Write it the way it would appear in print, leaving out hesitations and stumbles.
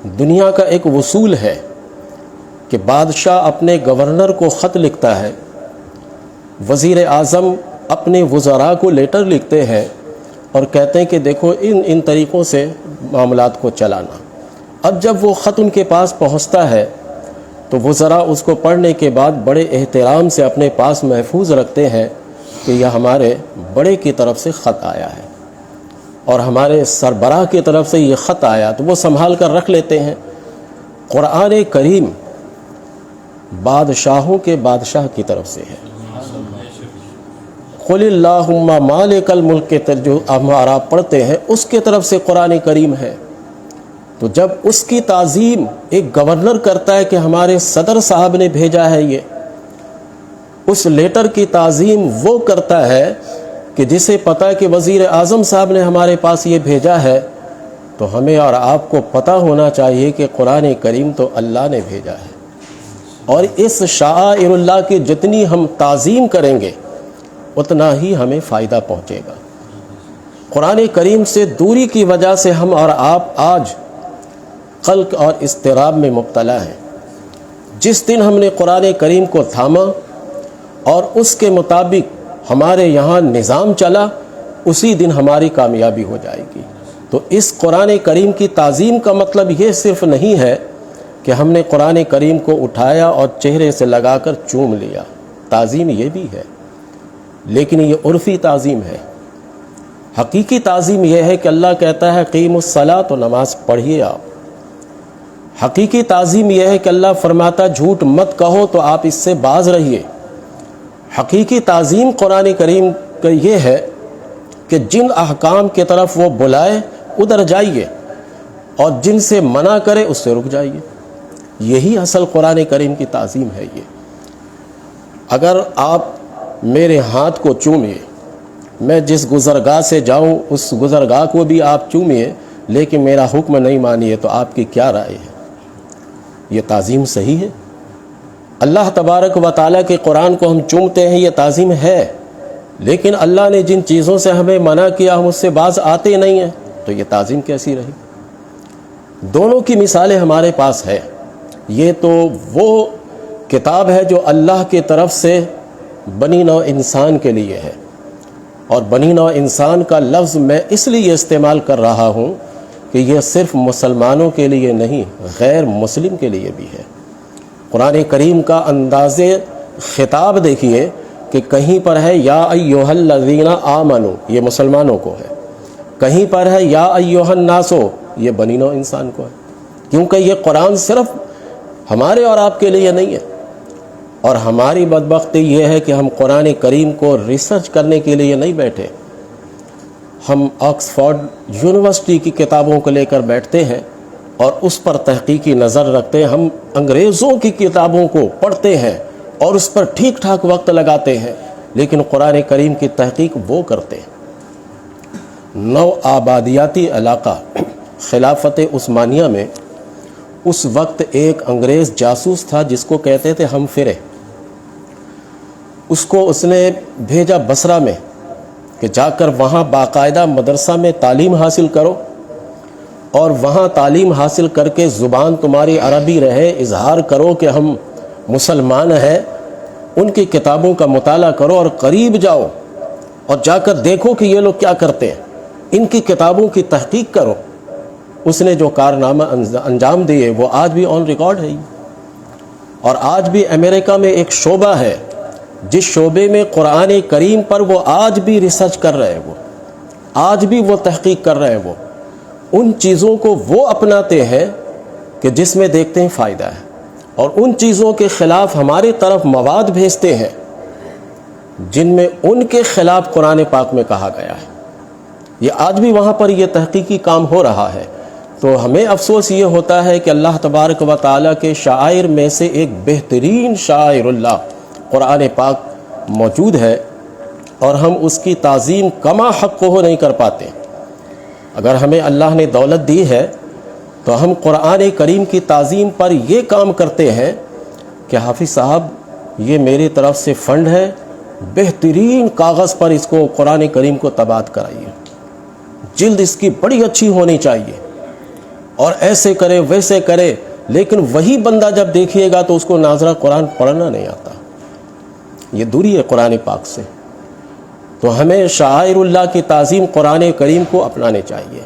دنیا کا ایک اصول ہے کہ بادشاہ اپنے گورنر کو خط لکھتا ہے، وزیر اعظم اپنے وزراء کو لیٹر لکھتے ہیں اور کہتے ہیں کہ دیکھو ان طریقوں سے معاملات کو چلانا۔ اب جب وہ خط ان کے پاس پہنچتا ہے تو وزراء اس کو پڑھنے کے بعد بڑے احترام سے اپنے پاس محفوظ رکھتے ہیں کہ یہ ہمارے بڑے کی طرف سے خط آیا ہے اور ہمارے سربراہ کی طرف سے یہ خط آیا، تو وہ سنبھال کر رکھ لیتے ہیں۔ قرآن کریم بادشاہوں کے بادشاہ کی طرف سے ہے۔ قل اللہم مالک الملک کے جو ہمارا پڑھتے ہیں اس کے طرف سے قرآن کریم ہے۔ تو جب اس کی تعظیم ایک گورنر کرتا ہے کہ ہمارے صدر صاحب نے بھیجا ہے، یہ اس لیٹر کی تعظیم وہ کرتا ہے کہ جسے پتہ ہے کہ وزیر اعظم صاحب نے ہمارے پاس یہ بھیجا ہے، تو ہمیں اور آپ کو پتہ ہونا چاہیے کہ قرآن کریم تو اللہ نے بھیجا ہے، اور اس شعائر اللہ کی جتنی ہم تعظیم کریں گے اتنا ہی ہمیں فائدہ پہنچے گا۔ قرآن کریم سے دوری کی وجہ سے ہم اور آپ آج قلق اور اضطراب میں مبتلا ہیں۔ جس دن ہم نے قرآن کریم کو تھاما اور اس کے مطابق ہمارے یہاں نظام چلا، اسی دن ہماری کامیابی ہو جائے گی۔ تو اس قرآن کریم کی تعظیم کا مطلب یہ صرف نہیں ہے کہ ہم نے قرآن کریم کو اٹھایا اور چہرے سے لگا کر چوم لیا، تعظیم یہ بھی ہے، لیکن یہ عرفی تعظیم ہے۔ حقیقی تعظیم یہ ہے کہ اللہ کہتا ہے قیم الصلاۃ، تو نماز پڑھیے آپ۔ حقیقی تعظیم یہ ہے کہ اللہ فرماتا جھوٹ مت کہو، تو آپ اس سے باز رہیے۔ حقیقی تعظیم قرآن کریم کا یہ ہے کہ جن احکام کی طرف وہ بلائے ادھر جائیے، اور جن سے منع کرے اس سے رک جائیے۔ یہی اصل قرآن کریم کی تعظیم ہے۔ یہ اگر آپ میرے ہاتھ کو چومیے، میں جس گزرگاہ سے جاؤں اس گزرگاہ کو بھی آپ چومیے، لیکن میرا حکم نہیں مانیے، تو آپ کی کیا رائے ہے؟ یہ تعظیم صحیح ہے؟ اللہ تبارک و تعالیٰ کے قرآن کو ہم چومتے ہیں، یہ تعظیم ہے، لیکن اللہ نے جن چیزوں سے ہمیں منع کیا ہم اس سے باز آتے نہیں ہیں، تو یہ تعظیم کیسی رہی؟ دونوں کی مثالیں ہمارے پاس ہے۔ یہ تو وہ کتاب ہے جو اللہ کی طرف سے بنی نوع انسان کے لیے ہے، اور بنی نوع انسان کا لفظ میں اس لیے استعمال کر رہا ہوں کہ یہ صرف مسلمانوں کے لیے نہیں، غیر مسلم کے لیے بھی ہے۔ قرآن کریم کا انداز خطاب دیکھیے کہ کہیں پر ہے یا ایھا الذین آمنوا، یہ مسلمانوں کو ہے، کہیں پر ہے یا ایھا الناس، یہ بنی نوع انسان کو ہے، کیونکہ یہ قرآن صرف ہمارے اور آپ کے لیے نہیں ہے۔ اور ہماری بدبختی یہ ہے کہ ہم قرآن کریم کو ریسرچ کرنے کے لیے نہیں بیٹھے، ہم آکسفورڈ یونیورسٹی کی کتابوں کو لے کر بیٹھتے ہیں اور اس پر تحقیقی نظر رکھتے ہیں۔ ہم انگریزوں کی کتابوں کو پڑھتے ہیں اور اس پر ٹھیک ٹھاک وقت لگاتے ہیں، لیکن قرآن کریم کی تحقیق وہ کرتے ہیں۔ نو آبادیاتی علاقہ خلافت عثمانیہ میں اس وقت ایک انگریز جاسوس تھا جس کو کہتے تھے ہم فرے۔ اس نے بھیجا بصرہ میں کہ جا کر وہاں باقاعدہ مدرسہ میں تعلیم حاصل کرو، اور وہاں تعلیم حاصل کر کے زبان تمہاری عربی رہے، اظہار کرو کہ ہم مسلمان ہیں، ان کی کتابوں کا مطالعہ کرو اور قریب جاؤ اور جا کر دیکھو کہ یہ لوگ کیا کرتے ہیں، ان کی کتابوں کی تحقیق کرو۔ اس نے جو کارنامہ انجام دیے وہ آج بھی آن ریکارڈ ہے، اور آج بھی امریکہ میں ایک شعبہ ہے جس شعبے میں قرآن کریم پر وہ آج بھی ریسرچ کر رہے ہیں، وہ آج بھی وہ تحقیق کر رہے ہیں، وہ ان چیزوں کو وہ اپناتے ہیں کہ جس میں دیکھتے ہیں فائدہ ہے، اور ان چیزوں کے خلاف ہماری طرف مواد بھیجتے ہیں جن میں ان کے خلاف قرآن پاک میں کہا گیا ہے۔ یہ آج بھی وہاں پر یہ تحقیقی کام ہو رہا ہے۔ تو ہمیں افسوس یہ ہوتا ہے کہ اللہ تبارک و تعالیٰ کے شعائر میں سے ایک بہترین شعائر اللہ قرآن پاک موجود ہے، اور ہم اس کی تعظیم کما حق ہو نہیں کر پاتے۔ اگر ہمیں اللہ نے دولت دی ہے تو ہم قرآن کریم کی تعظیم پر یہ کام کرتے ہیں کہ حافظ صاحب یہ میری طرف سے فنڈ ہے، بہترین کاغذ پر اس کو قرآن کریم کو تبادلہ کرائیے، جلد اس کی بڑی اچھی ہونی چاہیے، اور ایسے کرے ویسے کرے، لیکن وہی بندہ جب دیکھیے گا تو اس کو ناظرہ قرآن پڑھنا نہیں آتا. یہ دوری ہے قرآن پاک سے. تو ہمیں شعائر اللہ کی تعظیم قرآن کریم کو اپنانے چاہیے.